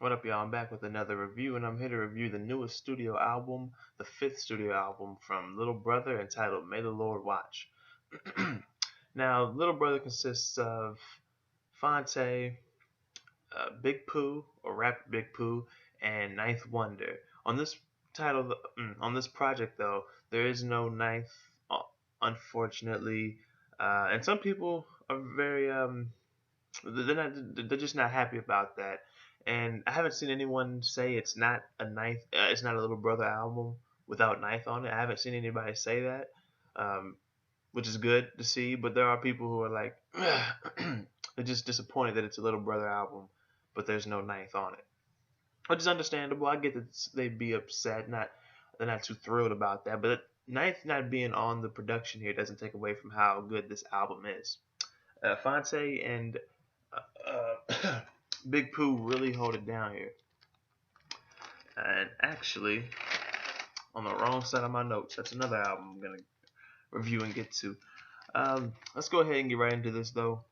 What up, y'all? I'm back with another review, and I'm here to review the newest studio album, the fifth studio album from Little Brother, entitled May the Lord Watch. Now, Little Brother consists of Fonte, Big Pooh, or Rap Big Pooh, and Ninth Wonder. On this on this project, though, there is no Ninth, unfortunately, and some people are very they're just not happy about that. And I haven't seen anyone say it's not a Ninth, it's not a Little Brother album without Ninth on it. I haven't seen anybody say that, um, which is good to see. But there are people who are like, they're just disappointed that it's a Little Brother album, but there's no Ninth on it, which is understandable. I get that they'd be upset, they're not too thrilled about that. But Ninth not being on the production here doesn't take away from how good this album is. Fonte and Big Pooh really hold it down here. And actually, on the wrong side of my notes, that's another album I'm gonna review and get to. Let's go ahead and get right into this though.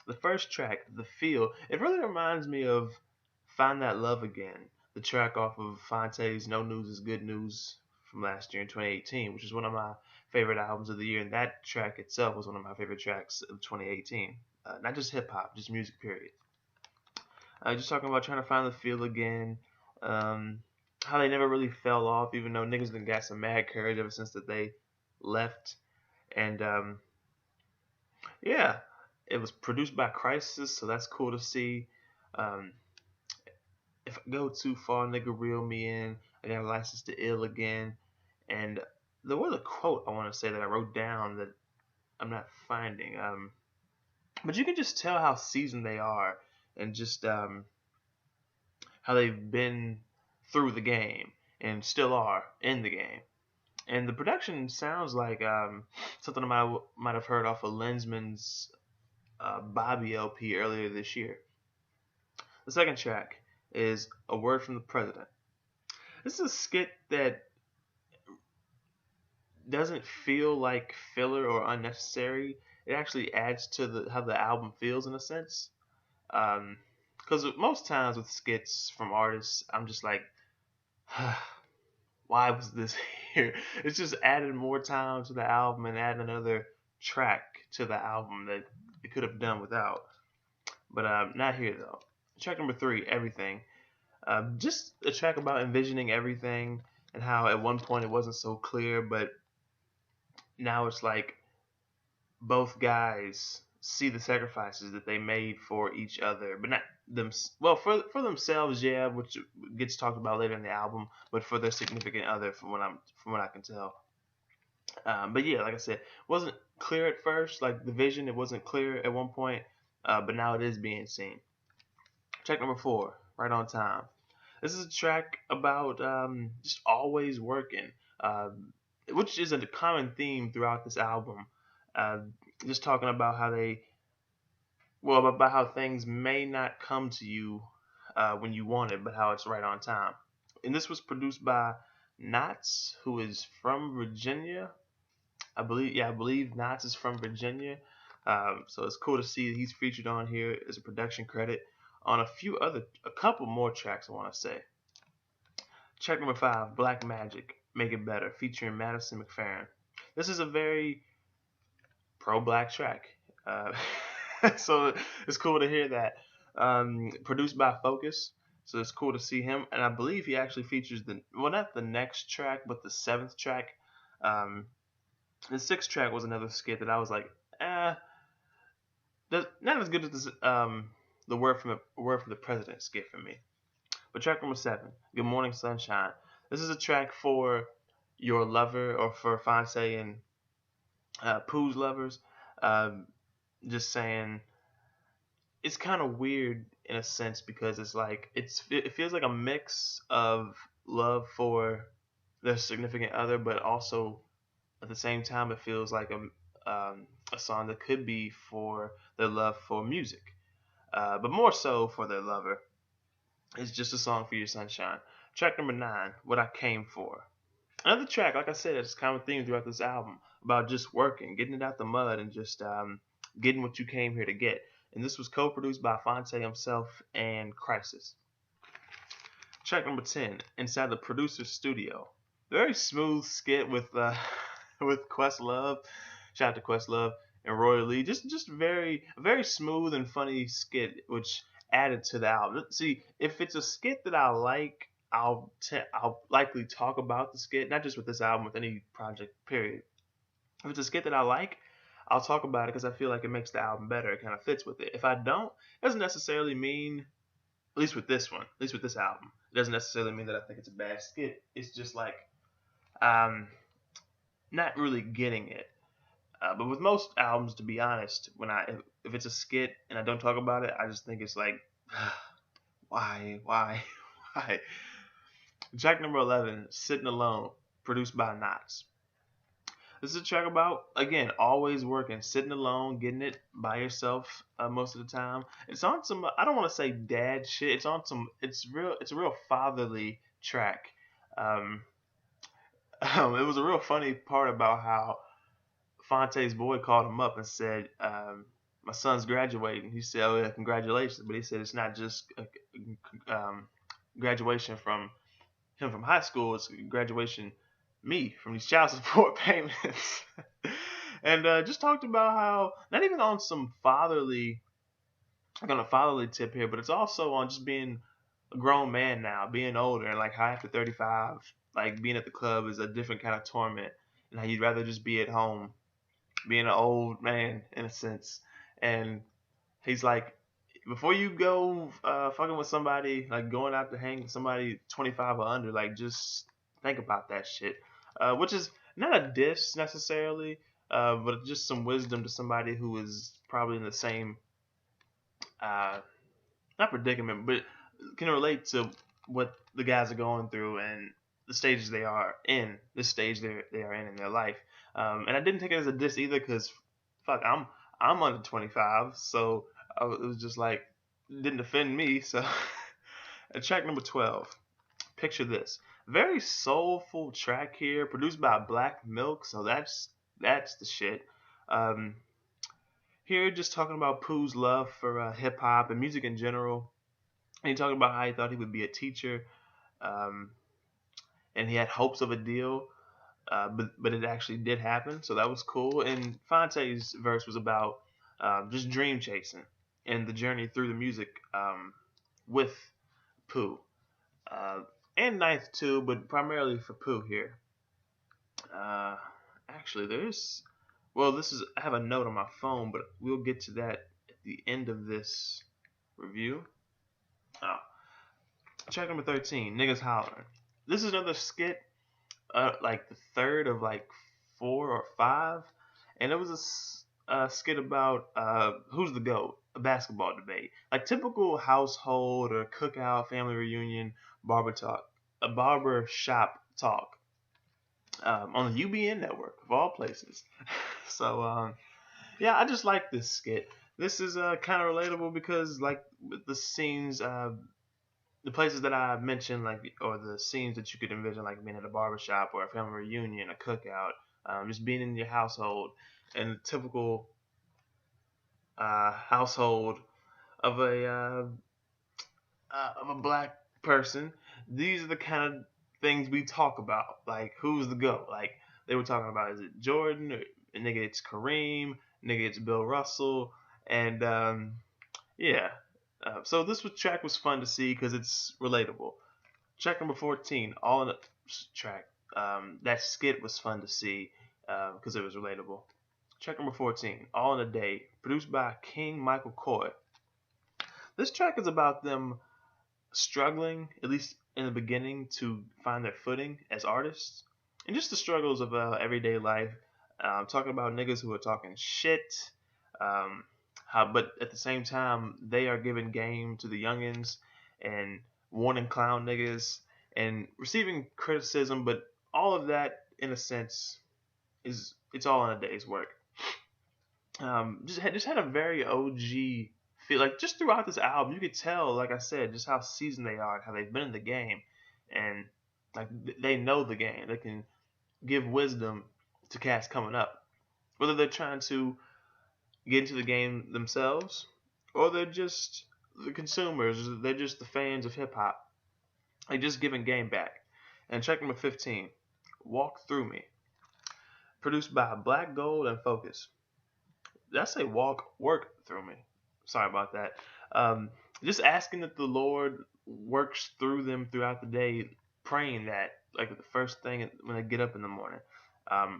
The first track, The Feel, it really reminds me of Find That Love Again, the track off of Fonte's No News is Good News from last year in 2018, which is one of my favorite albums of the year, and that track itself was one of my favorite tracks of 2018. Not just hip hop, just music, period. Just talking about trying to find the feel again. How they never really fell off, even though niggas done got some mad courage ever since that they left. And yeah, it was produced by Crisis, so that's cool to see. Um, if I go too far, nigga, reel me in. I got a license to ill again. And there was a quote I want to say that I wrote down that I'm not finding. But you can just tell how seasoned they are, and just how they've been through the game and still are in the game. And the production sounds like something I might have heard off of Lensman's Bobby LP earlier this year. The second track is A Word from the President. This is a skit that doesn't feel like filler or unnecessary. It actually adds to how the album feels in a sense. Because most times with skits from artists, I'm just like, why was this here? It's just added more time to the album and adding another track to the album that it could have done without. But not here though. Track number 3, Everything. Just a track about envisioning everything and how at one point it wasn't so clear, but now it's like both guys see the sacrifices that they made for each other, but not them. Well, for themselves, yeah, which gets talked about later in the album, but for their significant other, from what I can tell. But yeah, like I said, wasn't clear at first. Like the vision, it wasn't clear at one point, but now it is being seen. Track number 4, Right on Time. This is a track about just always working, which is a common theme throughout this album. Uh, just talking about how about how things may not come to you when you want it, but how it's right on time. And this was produced by Knots, who is from Virginia. I believe Knots is from Virginia. So it's cool to see he's featured on here as a production credit on a couple more tracks, I want to say. Track number 5, Black Magic, Make It Better, featuring Madison McFerrin. This is a very pro-black track. So it's cool to hear that. Produced by Focus, so it's cool to see him. And I believe he actually features not the next track, but the 7th track. The 6th track was another skit that I was like, not as good as the Word from the President skit for me. But track number 7, Good Morning Sunshine. This is a track for your lover, or for Fonse and Pooh's lovers. Just saying, it's kind of weird in a sense, because it's like it feels like a mix of love for their significant other, but also at the same time it feels like a song that could be for their love for music, but more so for their lover. It's just a song for your sunshine. Track number 9, What I Came For. Another track, like I said, it's a common theme throughout this album about just working, getting it out the mud, and just getting what you came here to get. And this was co-produced by Fonte himself and Crisis. Track number 10, Inside the Producer's Studio. Very smooth skit with with Questlove. Shout out to Questlove and Roy Lee. Just very smooth and funny skit, which added to the album. See, if it's a skit that I like, I'll likely talk about the skit, not just with this album, with any project. Period. If it's a skit that I like, I'll talk about it because I feel like it makes the album better. It kind of fits with it. If I don't, it doesn't necessarily mean, at least with this one, at least with this album, it doesn't necessarily mean that I think it's a bad skit. It's just like um, not really getting it. But with most albums, to be honest, if it's a skit and I don't talk about it, I just think it's like, why, why? Track number 11, Sitting Alone, produced by Knots. This is a track about, again, always working, sitting alone, getting it by yourself most of the time. It's on some, I don't want to say dad shit. It's on some, it's a real fatherly track. It was a real funny part about how Fonte's boy called him up and said, my son's graduating. He said, oh yeah, congratulations. But he said it's not just a graduation from him from high school. It's graduation me from these child support payments. And just talked about how, not even on some fatherly, like on a fatherly tip here, but it's also on just being a grown man now, being older, and like how after 35, like being at the club is a different kind of torment, and how you'd rather just be at home, being an old man in a sense. And he's like, before you go fucking with somebody, like going out to hang with somebody 25 or under, like just think about that shit. Which is not a diss necessarily, but just some wisdom to somebody who is probably in the same, not predicament, but can relate to what the guys are going through and the stages they are in, this stage they are in their life. And I didn't take it as a diss either, because fuck, I'm under 25, so it was just like, it didn't offend me. So at track number 12, Picture This. Very soulful track here, produced by Black Milk, so that's the shit. Here, just talking about Pooh's love for hip hop and music in general. And he talking about how he thought he would be a teacher, and he had hopes of a deal, but it actually did happen, so that was cool. And Fonte's verse was about just dream chasing and the journey through the music with Pooh. And Ninth too, but primarily for Pooh here. Actually, I have a note on my phone, but we'll get to that at the end of this review. Oh. Track number 13, Niggas Hollering. This is another skit, like the third of like 4 or 5, and it was a skit about who's the GOAT, a basketball debate, like typical household or cookout, family reunion, barber shop talk, on the UBN network of all places. So yeah, I just like this skit. This is kind of relatable because like the scenes, the places that I mentioned, like, or the scenes that you could envision, like being at a barbershop or a family reunion, a cookout, just being in your household, and the typical household of a black person. These are the kind of things we talk about, like who's the GOAT. Like they were talking about, is it Jordan, or nigga it's Kareem, nigga it's Bill Russell, and yeah. So this track was fun to see because it's relatable. Track number 14, all in a track. That skit was fun to see because it was relatable. Track number 14, All in a Day, produced by King Michael Coy. This track is about them struggling, at least in the beginning, to find their footing as artists, and just the struggles of everyday life. Talking about niggas who are talking shit, but at the same time they are giving game to the youngins and warning clown niggas and receiving criticism, but all of that in a sense it's all in a day's work. Just had a very OG feel, like just throughout this album you could tell, like I said, just how seasoned they are, how they've been in the game, and like they know the game. They can give wisdom to cats coming up, whether they're trying to get into the game themselves or they're just the consumers, they're just the fans of hip hop. Like just giving game back. And track number 15, Walk Through Me, produced by Black Gold and Focus. Did I say work through me? Sorry about that. Um, just asking that the Lord works through them throughout the day, praying that like the first thing when they get up in the morning.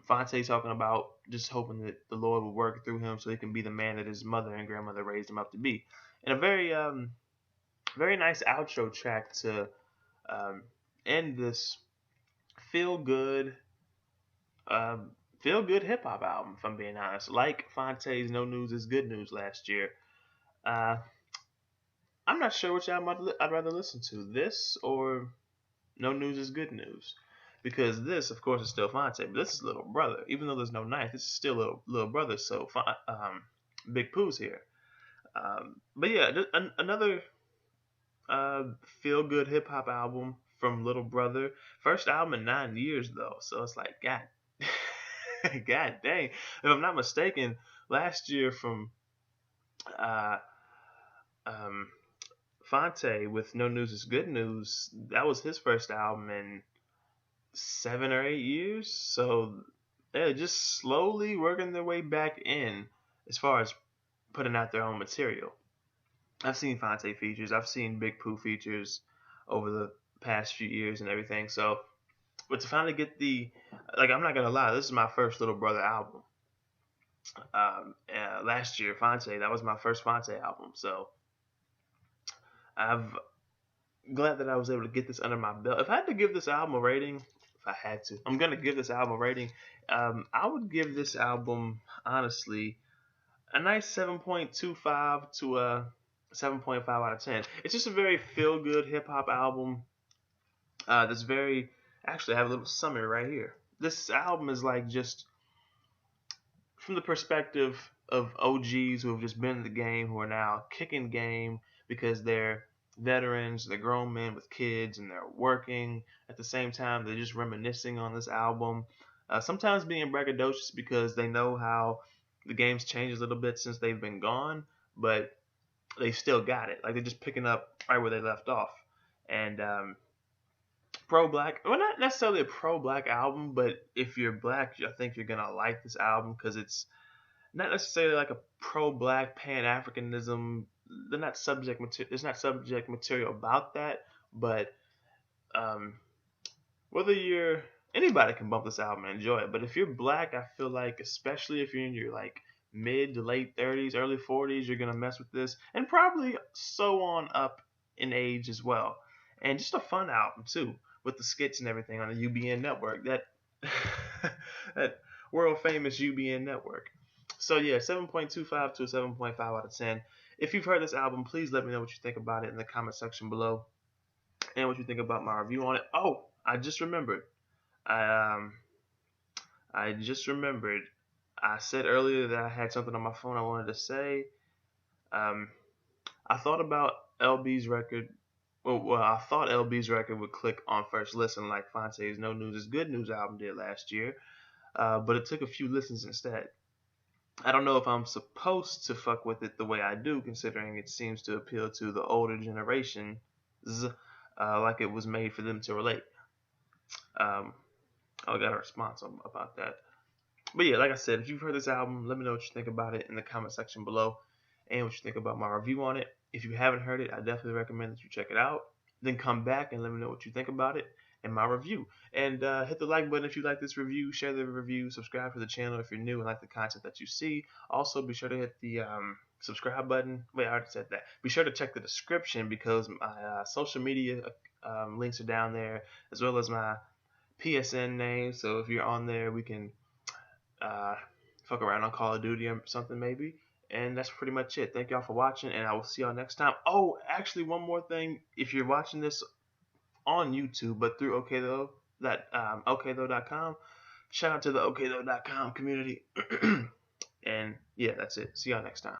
Fonte talking about just hoping that the Lord will work through him so he can be the man that his mother and grandmother raised him up to be. And a very nice outro track to um, end this feel good feel good hip hop album, if I'm being honest. Like Fonte's No News is Good News last year. Uh, I'm not sure which album I'd rather listen to, this or No News is Good News. Because this, of course, is still Fonte, but this is Little Brother. Even though there's no knife, this is still Little Brother, so Big Pooh's here. But yeah, another feel good hip hop album from Little Brother. First album in 9 years, though, so it's like, God. God dang. If I'm not mistaken, last year from uh, um, Fonte with No News is Good News, that was his first album in 7 or 8 years. So they're just slowly working their way back in as far as putting out their own material. I've seen Fonte features, I've seen Big Pooh features over the past few years and everything. So but to finally get I'm not gonna lie, this is my first Little Brother album. Last year, Fonte, that was my first Fonte album. So I'm glad that I was able to get this under my belt. If I had to give this album a rating, if I had to, I'm gonna give this album a rating. I would give this album honestly a nice 7.25 to a 7.5 out of 10. It's just a very feel good hip hop album. That's very Actually, I have a little summary right here. This album is like just from the perspective of OGs who have just been in the game, who are now kicking game because they're veterans, they're grown men with kids, and they're working at the same time. They're just reminiscing on this album. Sometimes being braggadocious because they know how the game's changed a little bit since they've been gone, but they've still got it. Like they're just picking up right where they left off. And pro-black, well, not necessarily a pro-black album, but if you're black, I think you're gonna like this album because it's not necessarily like a pro-black pan-Africanism. They're not subject material. There's not subject material about that, but um, whether you're anybody can bump this album and enjoy it. But if you're black, I feel like especially if you're in your like mid to late 30s, early 40s, you're gonna mess with this, and probably so on up in age as well. And just a fun album too, with the skits and everything on the UBN network. That that world famous UBN network. So yeah, 7.25 to a 7.5 out of 10. If you've heard this album, please let me know what you think about it in the comment section below, and what you think about my review on it. Oh, I just remembered. I just remembered. I said earlier that I had something on my phone I wanted to say. I thought about LB's record. Well, I thought LB's record would click on first listen like Fonte's No News is Good News album did last year, but it took a few listens instead. I don't know if I'm supposed to fuck with it the way I do, considering it seems to appeal to the older generations, like it was made for them to relate. I got a response about that. But yeah, like I said, if you've heard this album, let me know what you think about it in the comment section below, and what you think about my review on it. If you haven't heard it, I definitely recommend that you check it out. Then come back and let me know what you think about it and my review. And hit the like button if you like this review. Share the review. Subscribe to the channel if you're new and like the content that you see. Also, be sure to hit the subscribe button. Wait, I already said that. Be sure to check the description because my social media links are down there, as well as my PSN name. So if you're on there, we can fuck around on Call of Duty or something maybe. And that's pretty much it. Thank y'all for watching, and I will see y'all next time. Oh, actually, one more thing. If you're watching this on YouTube, but through OKThough.com, shout out to the OKThough.com community. And yeah, that's it. See y'all next time.